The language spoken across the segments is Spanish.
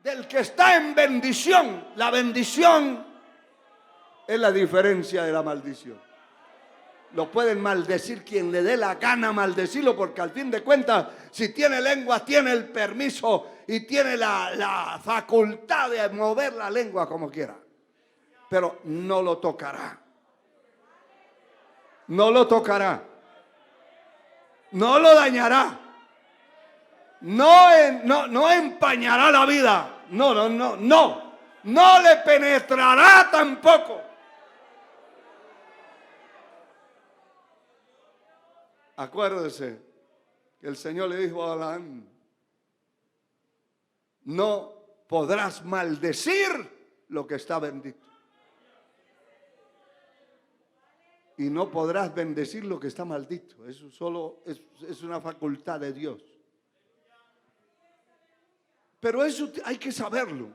del que está en bendición. La bendición es la diferencia de la maldición. Lo pueden maldecir quien le dé la gana maldecirlo, porque al fin de cuentas, si tiene lengua, tiene el permiso y tiene la facultad de mover la lengua como quiera. Pero no lo tocará. No lo tocará. No lo dañará. No empañará la vida. No le penetrará tampoco. Acuérdese que el Señor le dijo a Balaam: no podrás maldecir lo que está bendito. Y no podrás bendecir lo que está maldito. Eso solo es una facultad de Dios. Pero eso hay que saberlo.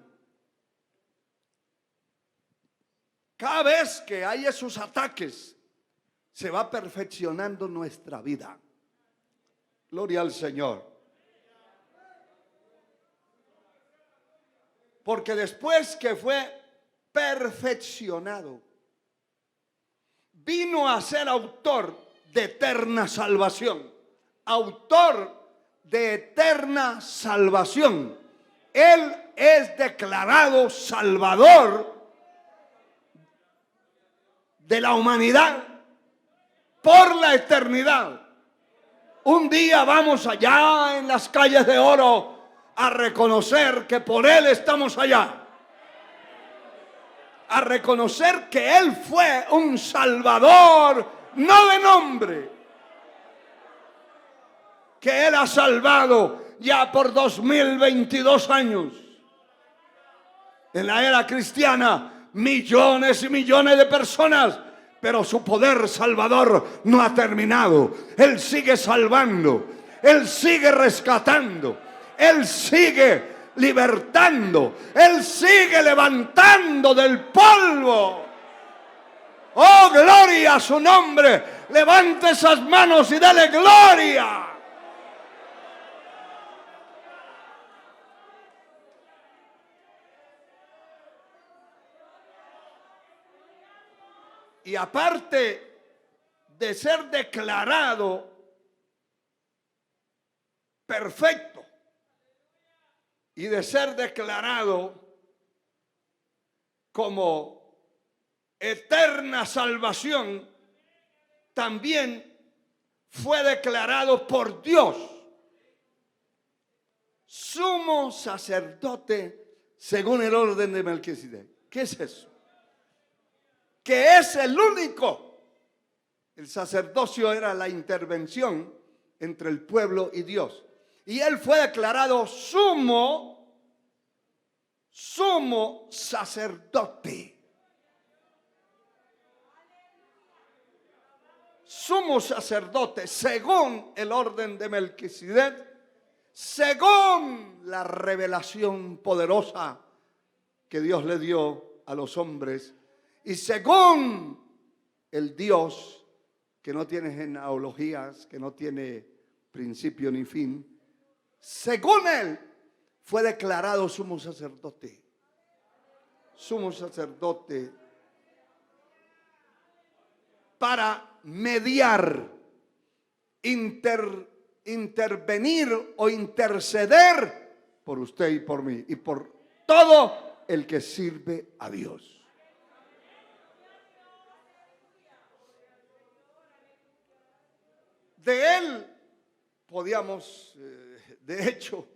Cada vez que hay esos ataques, se va perfeccionando nuestra vida. Gloria al Señor. Porque después que fue perfeccionado, vino a ser autor de eterna salvación. Autor de eterna salvación. Él es declarado Salvador de la humanidad por la eternidad. Un día vamos allá en las calles de oro a reconocer que por Él estamos allá. A reconocer que Él fue un Salvador, no de nombre, que Él ha salvado ya por 2022 años. En la era cristiana, millones y millones de personas, pero su poder salvador no ha terminado. Él sigue salvando, Él sigue rescatando, Él sigue libertando, Él sigue levantando del polvo. Oh, gloria a su nombre. Levante esas manos y dale gloria. Y aparte de ser declarado perfecto y de ser declarado como eterna salvación, también fue declarado por Dios sumo sacerdote según el orden de Melquisedec. ¿Qué es eso? Que es el único. El sacerdocio era la intervención entre el pueblo y Dios. Y él fue declarado sumo sacerdote. Sumo sacerdote según el orden de Melquisedec, según la revelación poderosa que Dios le dio a los hombres. Y según el Dios que no tiene genealogías, que no tiene principio ni fin, según Él fue declarado sumo sacerdote. Sumo sacerdote para mediar, intervenir o interceder por usted y por mí y por todo el que sirve a Dios. De Él podíamos, de hecho,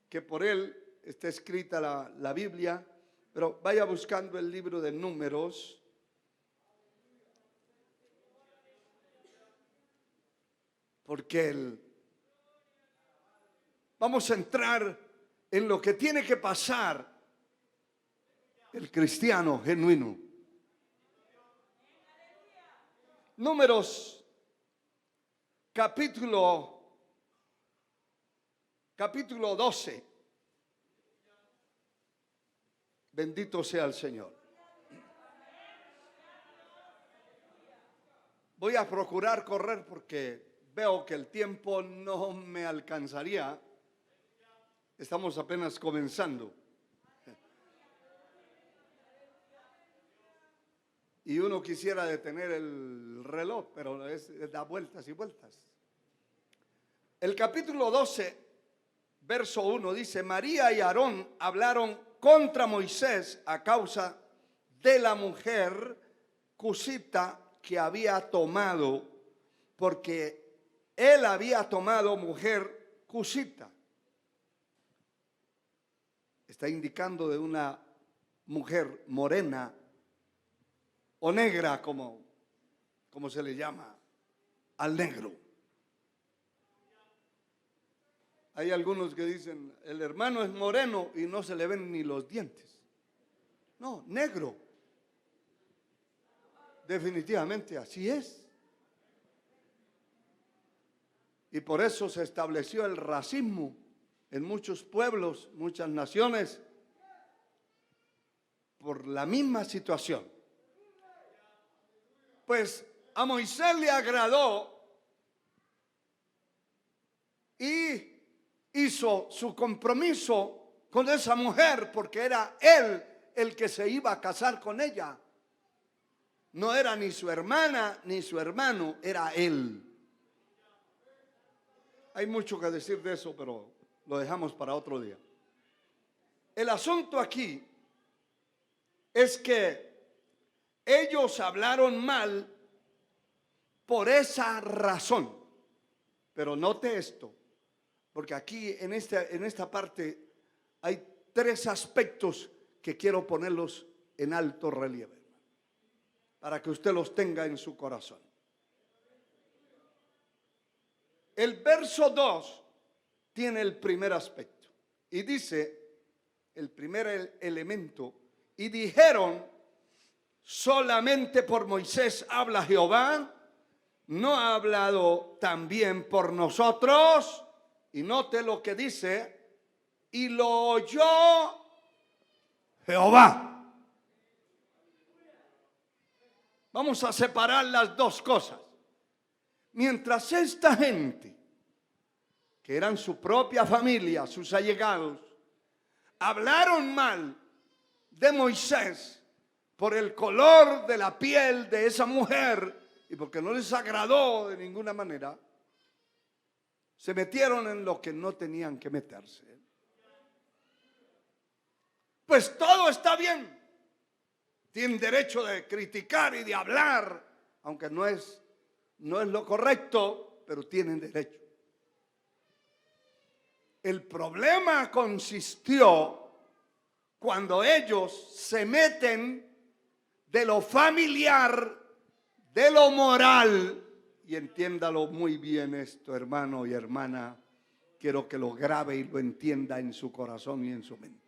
que por Él está escrita la Biblia, pero vaya buscando el libro de Números. Porque vamos a entrar en lo que tiene que pasar el cristiano genuino. Números capítulo 12. Bendito sea el Señor. Voy a procurar correr porque veo que el tiempo no me alcanzaría. Estamos apenas comenzando. Y uno quisiera detener el reloj, pero da vueltas y vueltas. El capítulo 12, verso 1 dice: María y Aarón hablaron contra Moisés a causa de la mujer cusita que había tomado, porque él había tomado mujer cusita. Está indicando de una mujer morena o negra, como se le llama al negro. Hay algunos que dicen, el hermano es moreno y no se le ven ni los dientes. No, negro. Definitivamente así es. Y por eso se estableció el racismo en muchos pueblos, muchas naciones, por la misma situación. Pues a Moisés le agradó y hizo su compromiso con esa mujer, porque era él el que se iba a casar con ella. No era ni su hermana ni su hermano, era él. Hay mucho que decir de eso, pero lo dejamos para otro día. El asunto aquí es que ellos hablaron mal por esa razón. Pero note esto, porque aquí en esta parte hay 3 aspectos que quiero ponerlos en alto relieve, para que usted los tenga en su corazón. El verso 2 tiene el primer aspecto y dice, el primer elemento: y dijeron, solamente por Moisés habla Jehová, ¿no ha hablado también por nosotros? Y note lo que dice: y lo oyó Jehová. Vamos a separar las dos cosas. Mientras esta gente, que eran su propia familia, sus allegados, hablaron mal de Moisés por el color de la piel de esa mujer y porque no les agradó de ninguna manera, se metieron en lo que no tenían que meterse. Pues todo está bien. Tienen derecho de criticar y de hablar, aunque no es lo correcto, pero tienen derecho. El problema consistió cuando ellos se meten de lo familiar, de lo moral, y entiéndalo muy bien esto, hermano y hermana, quiero que lo grabe y lo entienda en su corazón y en su mente.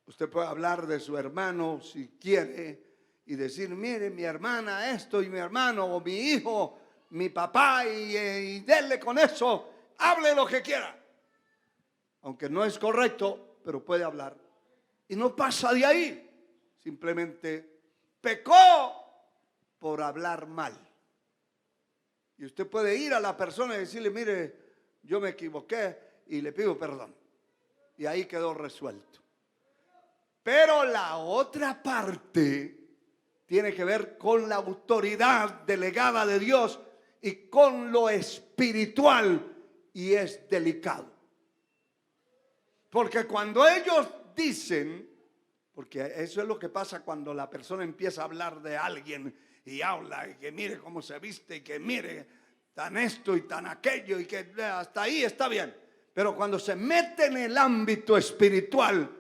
Usted puede hablar de su hermano si quiere y decir, mire, mi hermana esto y mi hermano o mi hijo, mi papá, y denle con eso, hable lo que quiera. Aunque no es correcto, pero puede hablar. Y no pasa de ahí. Simplemente pecó por hablar mal. Y usted puede ir a la persona y decirle, mire, yo me equivoqué y le pido perdón. Y ahí quedó resuelto. Pero la otra parte tiene que ver con la autoridad delegada de Dios y con lo espiritual, y es delicado. Porque cuando ellos dicen, porque eso es lo que pasa cuando la persona empieza a hablar de alguien y habla y que mire cómo se viste y que mire tan esto y tan aquello y que hasta ahí está bien. Pero cuando se mete en el ámbito espiritual,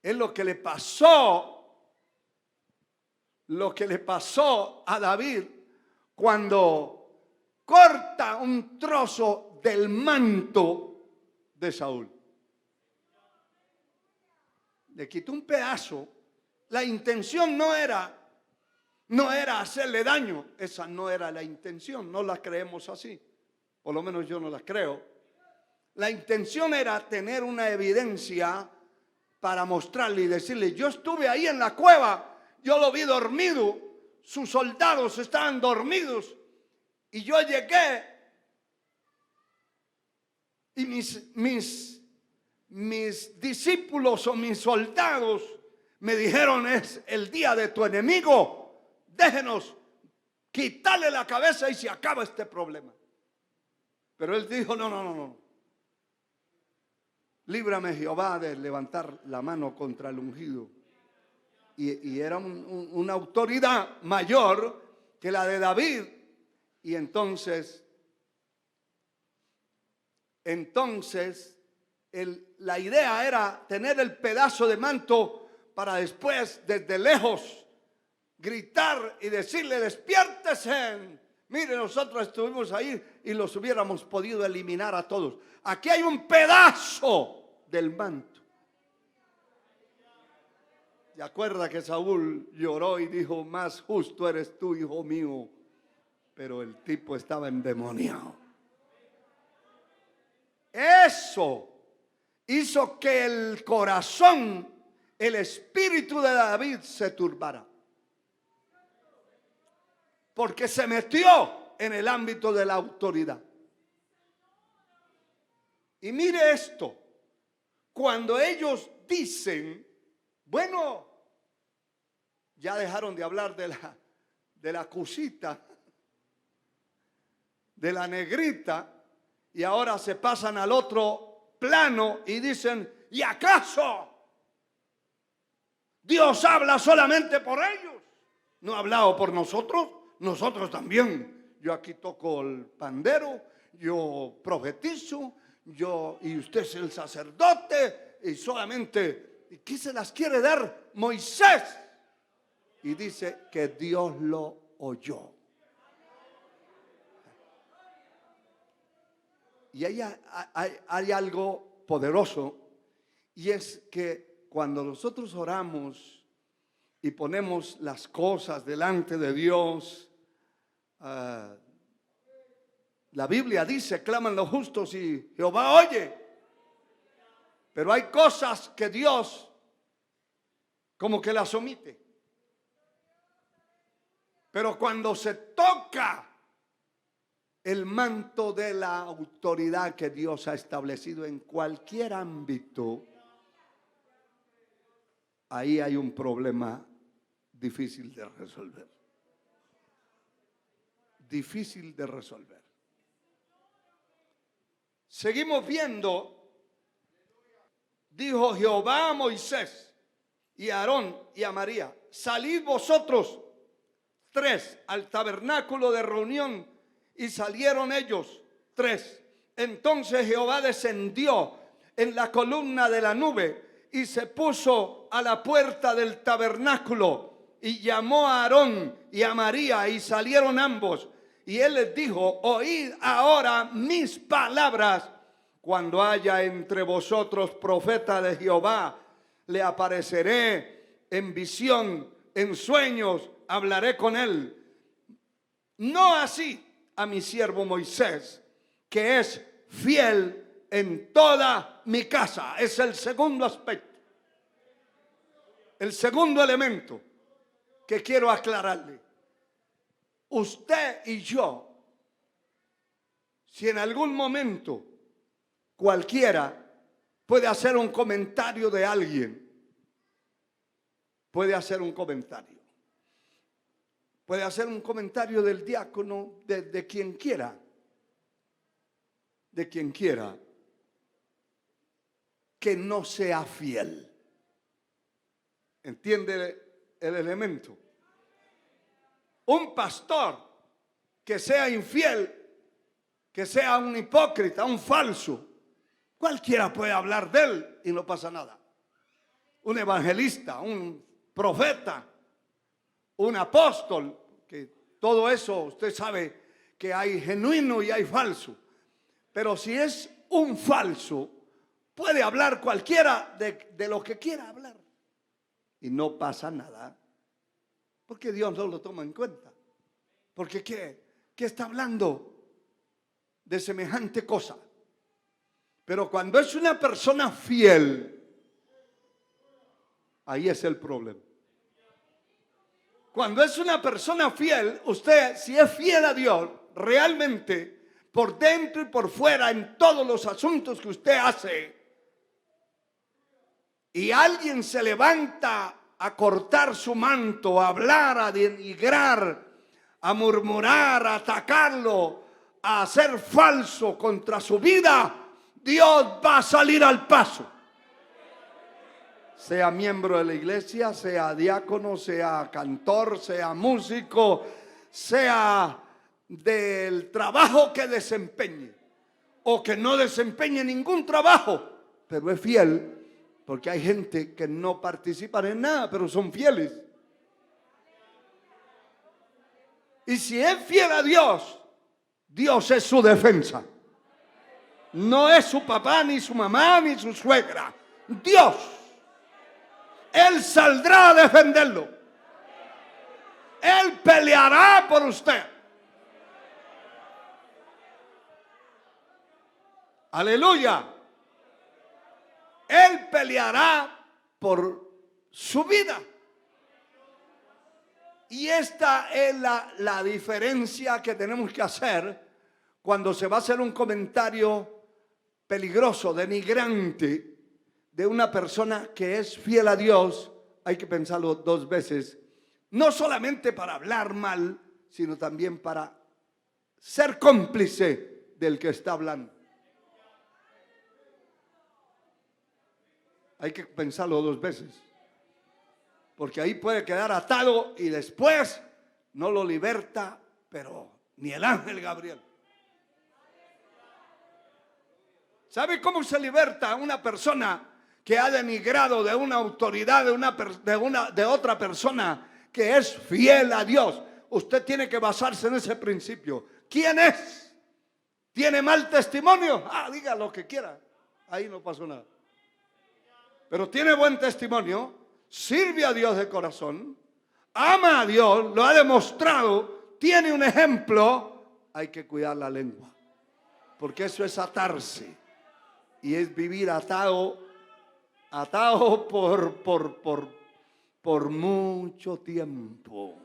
es lo que le pasó a David cuando corta un trozo del manto de Saúl. Le quitó un pedazo. La intención no era hacerle daño. Esa no era la intención. No la creemos así. Por lo menos yo no la creo. La intención era tener una evidencia para mostrarle y decirle, yo estuve ahí en la cueva, yo lo vi dormido, sus soldados estaban dormidos y yo llegué y mis discípulos o mis soldados Me dijeron, es el día de tu enemigo. Déjenos quitarle la cabeza y se acaba este problema. Pero él dijo, no. Líbrame, Jehová, de levantar la mano contra el ungido. Y era una autoridad mayor que la de David. Y entonces la idea era tener el pedazo de manto para después, desde lejos, gritar y decirle, despiértese. Mire, nosotros estuvimos ahí y los hubiéramos podido eliminar a todos. Aquí hay un pedazo del manto. ¿Se acuerda que Saúl lloró y dijo, más justo eres tú, hijo mío? Pero el tipo estaba endemoniado. Eso hizo que el corazón, el espíritu de David se turbara. Porque se metió en el ámbito de la autoridad. Y mire esto, cuando ellos dicen, bueno, ya dejaron de hablar de la cosita, de la negrita, y ahora se pasan al otro plano y dicen, ¿y acaso Dios habla solamente por ellos? ¿No ha hablado por nosotros? Nosotros también. Yo aquí toco el pandero, yo profetizo, y usted es el sacerdote, y solamente, ¿qué se las quiere dar Moisés? Y dice que Dios lo oyó. Y hay algo poderoso, y es que cuando nosotros oramos y ponemos las cosas delante de Dios, la Biblia dice, claman los justos y Jehová oye. Pero hay cosas que Dios como que las omite. Pero cuando se toca el manto de la autoridad que Dios ha establecido en cualquier ámbito, ahí hay un problema difícil de resolver. Difícil de resolver. Seguimos viendo, dijo Jehová a Moisés y a Aarón y a María, salid vosotros tres al tabernáculo de reunión. Y salieron ellos tres. Entonces Jehová descendió en la columna de la nube y se puso a la puerta del tabernáculo y llamó a Aarón y a María y salieron ambos. Y él les dijo, oíd ahora mis palabras. Cuando haya entre vosotros profeta de Jehová, le apareceré en visión, en sueños, hablaré con él. No así a mi siervo Moisés, que es fiel en toda mi casa. Es el segundo aspecto, el segundo elemento que quiero aclararle. Usted y yo, si en algún momento cualquiera puede hacer un comentario de alguien, puede hacer un comentario. Puede hacer un comentario del diácono, de quien quiera. De quien quiera. Que no sea fiel. ¿Entiende el elemento? Un pastor que sea infiel, que sea un hipócrita, un falso, cualquiera puede hablar de él y no pasa nada. Un evangelista, un profeta, un apóstol, que todo eso usted sabe que hay genuino y hay falso. Pero si es un falso, puede hablar cualquiera de lo que quiera hablar. Y no pasa nada. Porque Dios no lo toma en cuenta. Porque ¿qué está hablando de semejante cosa? Pero cuando es una persona fiel, ahí es el problema. Cuando es una persona fiel, usted, si es fiel a Dios, realmente, por dentro y por fuera, en todos los asuntos que usted hace, y alguien se levanta a cortar su manto, a hablar, a denigrar, a murmurar, a atacarlo, a hacer falso contra su vida, Dios va a salir al paso. Sea miembro de la iglesia, sea diácono, sea cantor, sea músico, sea del trabajo que desempeñe o que no desempeñe ningún trabajo, pero es fiel, porque hay gente que no participan en nada, pero son fieles. Y si es fiel a Dios, Dios es su defensa. No es su papá, ni su mamá, ni su suegra. Dios. Él saldrá a defenderlo. Él peleará por usted. Aleluya. Él peleará por su vida. Y esta es la diferencia que tenemos que hacer cuando se va a hacer un comentario peligroso, denigrante de una persona que es fiel a Dios. Hay que pensarlo dos veces, no solamente para hablar mal, sino también para ser cómplice del que está hablando. Hay que pensarlo dos veces, porque ahí puede quedar atado y después no lo liberta, pero ni el ángel Gabriel. ¿Sabe cómo se liberta a una persona que ha denigrado de una autoridad, de otra persona que es fiel a Dios? Usted tiene que basarse en ese principio. ¿Quién es? ¿Tiene mal testimonio? Diga lo que quiera. Ahí no pasó nada. Pero tiene buen testimonio, sirve a Dios de corazón, ama a Dios, lo ha demostrado, tiene un ejemplo. Hay que cuidar la lengua, porque eso es atarse, y es vivir atado por mucho tiempo.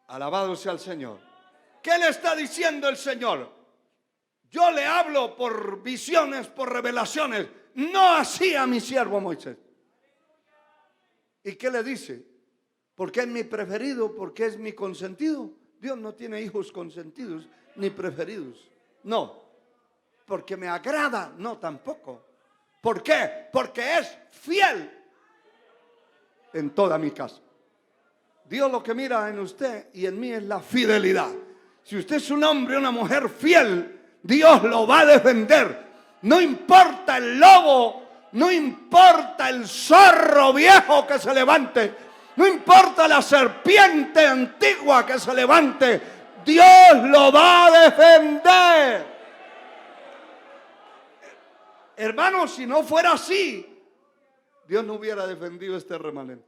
Alabado sea el Señor. ¿Qué le está diciendo el Señor? Yo le hablo por visiones, por revelaciones, no así a mi siervo Moisés. ¿Y qué le dice? Porque es mi preferido, porque es mi consentido. Dios no tiene hijos consentidos ni preferidos. No. Porque me agrada, no tampoco. ¿Por qué? Porque es fiel en toda mi casa. Dios lo que mira en usted y en mí es la fidelidad. Si usted es un hombre o una mujer fiel, Dios lo va a defender. No importa el lobo, no importa el zorro viejo que se levante, no importa la serpiente antigua que se levante, Dios lo va a defender. Hermanos, si no fuera así, Dios no hubiera defendido este remanente.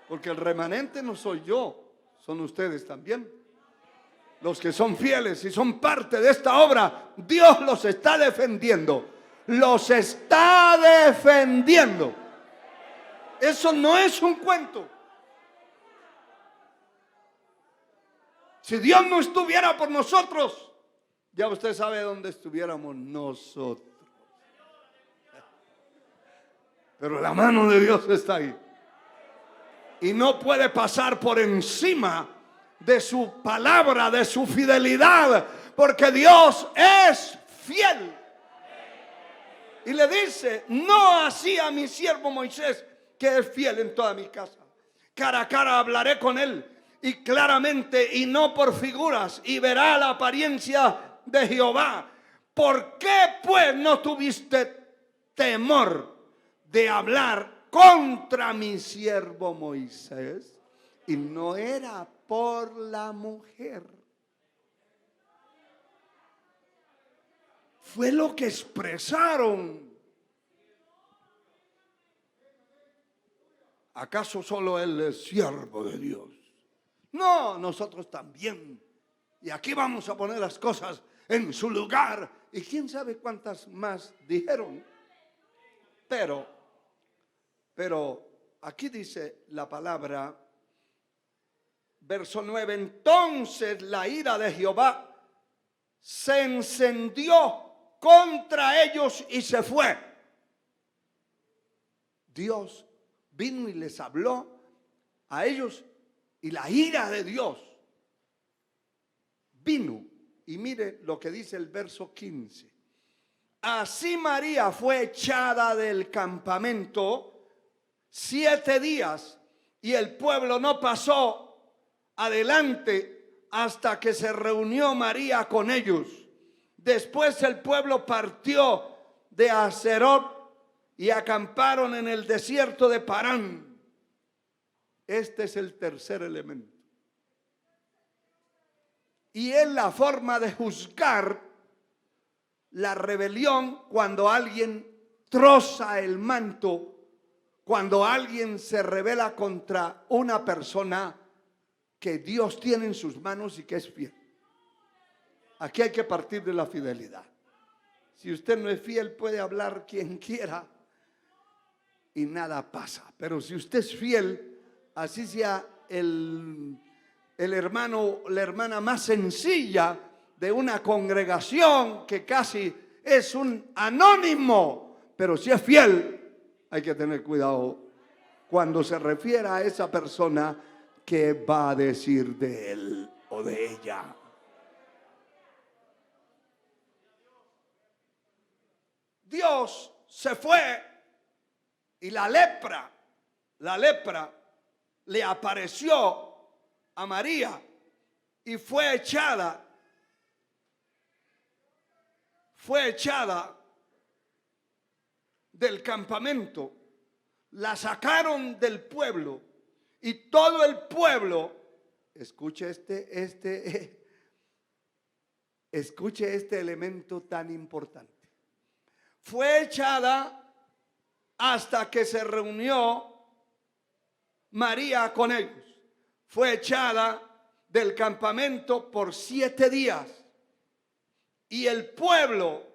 Porque el remanente no soy yo, son ustedes también. Los que son fieles y son parte de esta obra, Dios los está defendiendo. Los está defendiendo. Eso no es un cuento. Si Dios no estuviera por nosotros, ya usted sabe dónde estuviéramos nosotros. Pero la mano de Dios está ahí. Y no puede pasar por encima de su palabra, de su fidelidad, porque Dios es fiel. Y le dice, no así a mi siervo Moisés, que es fiel en toda mi casa. Cara a cara hablaré con él, y claramente, y no por figuras, y verá la apariencia de Jehová. ¿Por qué pues no tuviste temor de hablar contra mi siervo Moisés? Y no era por la mujer. Fue lo que expresaron. ¿Acaso solo él es siervo de Dios? No, nosotros también. Y aquí vamos a poner las cosas en su lugar. Y quién sabe cuántas más dijeron. Pero aquí dice la palabra, verso 9, entonces la ira de Jehová se encendió contra ellos y se fue. Dios vino y les habló a ellos y la ira de Dios vino. Y mire lo que dice el verso 15. Así María fue echada del campamento 7 días y el pueblo no pasó adelante hasta que se reunió María con ellos. Después el pueblo partió de Hazerot y acamparon en el desierto de Parán. Este es el tercer elemento. Y es la forma de juzgar la rebelión cuando alguien troza el manto, cuando alguien se rebela contra una persona que Dios tiene en sus manos y que es fiel. Aquí hay que partir de la fidelidad. Si usted no es fiel, puede hablar quien quiera y nada pasa. Pero si usted es fiel, así sea el hermano, la hermana más sencilla de una congregación que casi es un anónimo, pero si es fiel, hay que tener cuidado cuando se refiera a esa persona que va a decir de él o de ella. Dios se fue y la lepra le apareció a María y fue echada del campamento. La sacaron del pueblo y todo el pueblo, escuche este elemento tan importante. Fue echada hasta que se reunió María con ellos. Fue echada del campamento por 7 días. Y el pueblo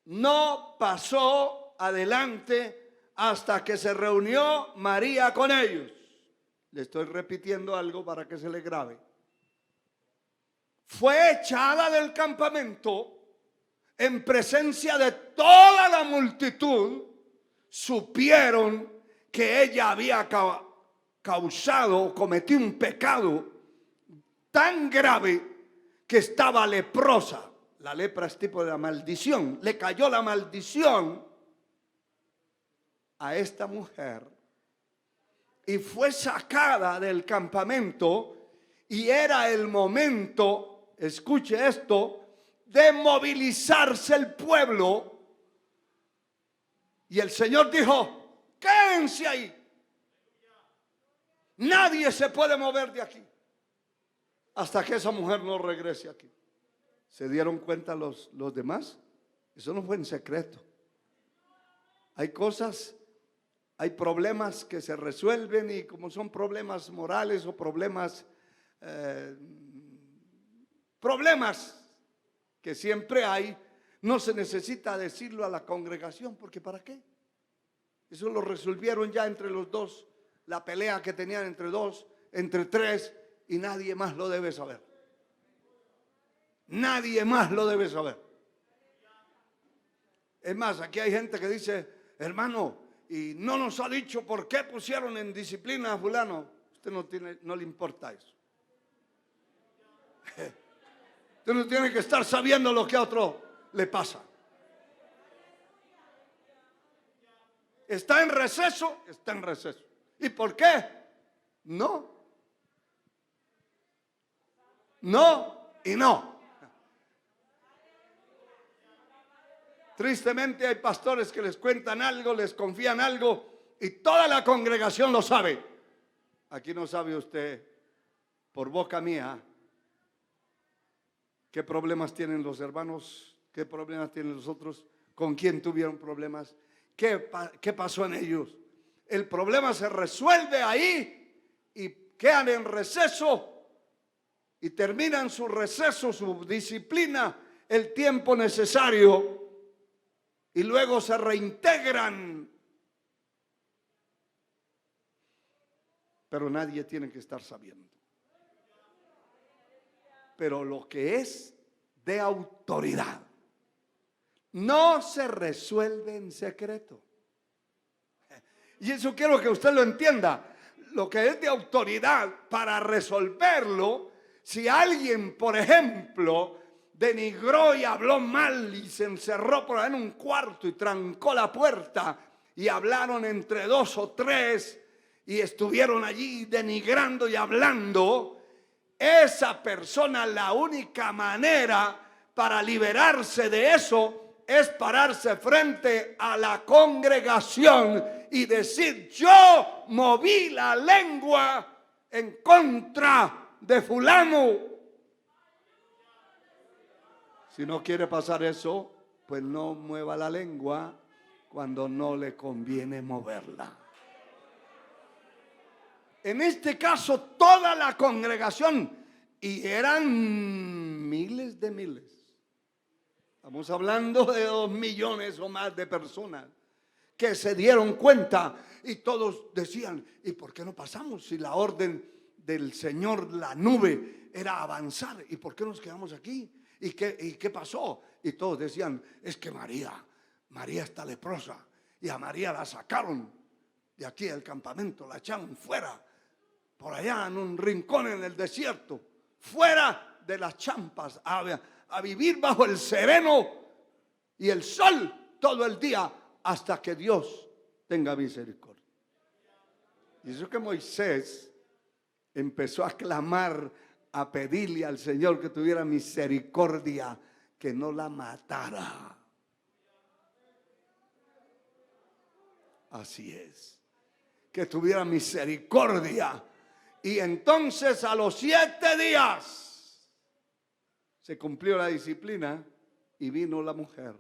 no pasó adelante hasta que se reunió María con ellos. Le estoy repitiendo algo para que se le grabe. Fue echada del campamento en presencia de toda la multitud. Supieron que ella había cometió un pecado tan grave que estaba leprosa. La lepra es tipo de maldición. Le cayó la maldición a esta mujer y fue sacada del campamento, y era el momento, escuche esto, de movilizarse el pueblo. Y el Señor dijo: quédense ahí. Nadie se puede mover de aquí hasta que esa mujer no regrese aquí. ¿Se dieron cuenta los demás? Eso no fue en secreto. Hay cosas, hay problemas que se resuelven, y como son problemas morales o problemas que siempre hay, no se necesita decirlo a la congregación, porque ¿para qué? Eso lo resolvieron ya entre los dos, la pelea que tenían entre dos, entre tres, y nadie más lo debe saber. Nadie más lo debe saber. Es más, aquí hay gente que dice: hermano, y no nos ha dicho por qué pusieron en disciplina a fulano. Usted no le importa eso. Usted no tiene que estar sabiendo lo que a otro le pasa. ¿Está en receso? Está en receso. ¿Y por qué? No y no. Tristemente hay pastores que les cuentan algo, les confían algo y toda la congregación lo sabe. Aquí no sabe usted, por boca mía, qué problemas tienen los hermanos, qué problemas tienen los otros, con quién tuvieron problemas, qué pasó en ellos. El problema se resuelve ahí y quedan en receso y terminan su receso, su disciplina, el tiempo necesario, y luego se reintegran. Pero nadie tiene que estar sabiendo. Pero lo que es de autoridad. No se resuelve en secreto. Y eso quiero que usted lo entienda. Lo que es de autoridad, para resolverlo, si alguien, por ejemplo, denigró y habló mal y se encerró por ahí en un cuarto y trancó la puerta y hablaron entre dos o tres y estuvieron allí denigrando y hablando, esa persona, la única manera para liberarse de eso es pararse frente a la congregación y decir: yo moví la lengua en contra de fulano. Si no quiere pasar eso, pues no mueva la lengua cuando no le conviene moverla. En este caso, toda la congregación, y eran miles de miles. Estamos hablando de 2 millones o más de personas que se dieron cuenta y todos decían: ¿y por qué no pasamos? Si la orden del Señor, la nube, era avanzar, ¿y por qué nos quedamos aquí? ¿Y qué pasó? Y todos decían: es que María está leprosa, y a María la sacaron de aquí del campamento, la echaron fuera, por allá en un rincón en el desierto, fuera de las champas, a vivir bajo el sereno y el sol todo el día hasta que Dios tenga misericordia. Y eso que Moisés empezó a clamar, a pedirle al Señor que tuviera misericordia, que no la matara. Así es, que tuviera misericordia. Y entonces a los 7 días se cumplió la disciplina y vino la mujer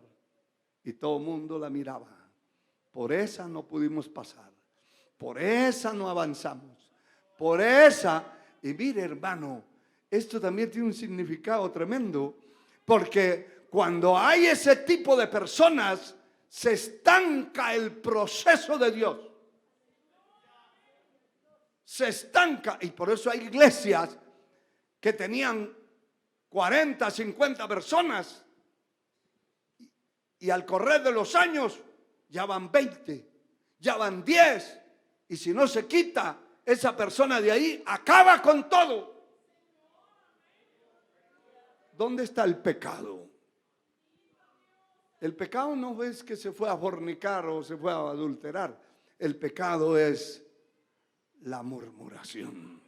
y todo el mundo la miraba. Por esa no pudimos pasar, por esa no avanzamos, por esa. Y mire, hermano, esto también tiene un significado tremendo, porque cuando hay ese tipo de personas se estanca el proceso de Dios. Se estanca, y por eso hay iglesias que tenían 40, 50 personas y al correr de los años ya van 20, ya van 10, y si no se quita esa persona de ahí, acaba con todo. ¿Dónde está el pecado? El pecado no es que se fue a fornicar o se fue a adulterar. El pecado es la murmuración.